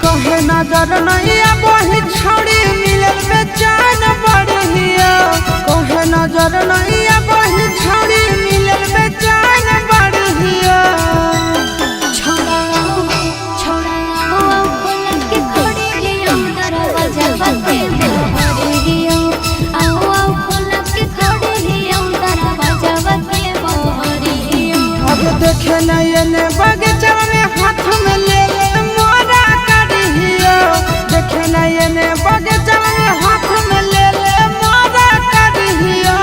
कहे नजर नहीं वही छोड़ी मिलल बेचैन बढ़िया। कहे नजर नहीं वही छोड़ी मिलल बेचैन बढ़िया। अब देखे नहीं बगीचा में हाथ में ले मोरा करियो। देखे नहीं बगीचा में हाथ में ले मोरा करियो।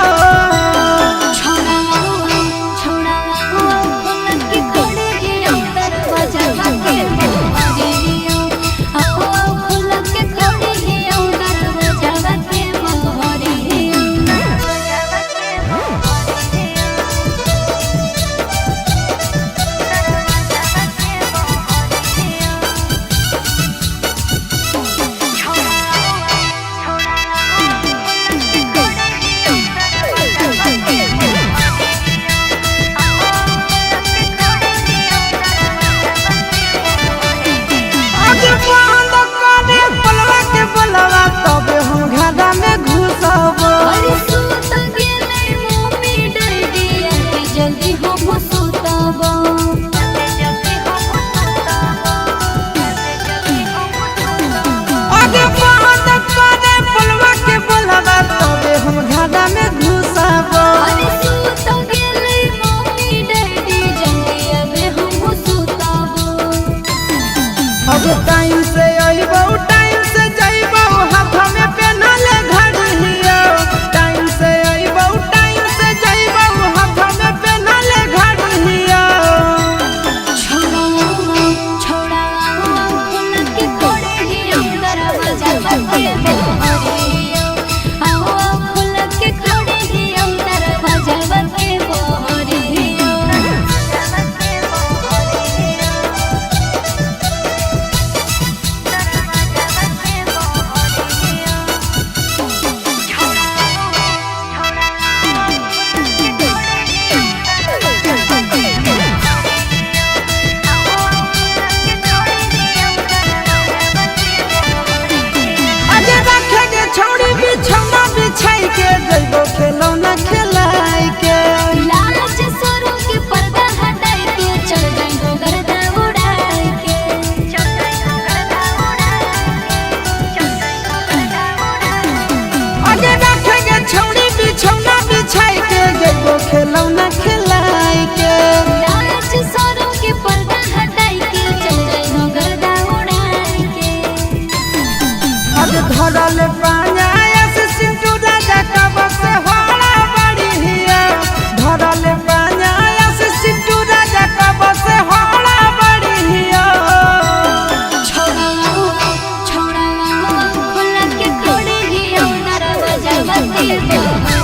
टाइम से अइबो टाइम से जइबो हाथ में पहनले घड़ियो। टाइम से अइबो टाइम से जइबो हाथ में पहनले घड़ियो। खिलौना खिलाई के लाज सरों के पर्दा हटाई के चल गई हो गर्दा उड़ाई के। अब धरल पाया से सिंटू राजा कब से होला बढ़िया। धरल पाया से सिंटू राजा कब से होला बढ़िया। छोड़ा खोला के खोड़ी दरवाजा बंद कर।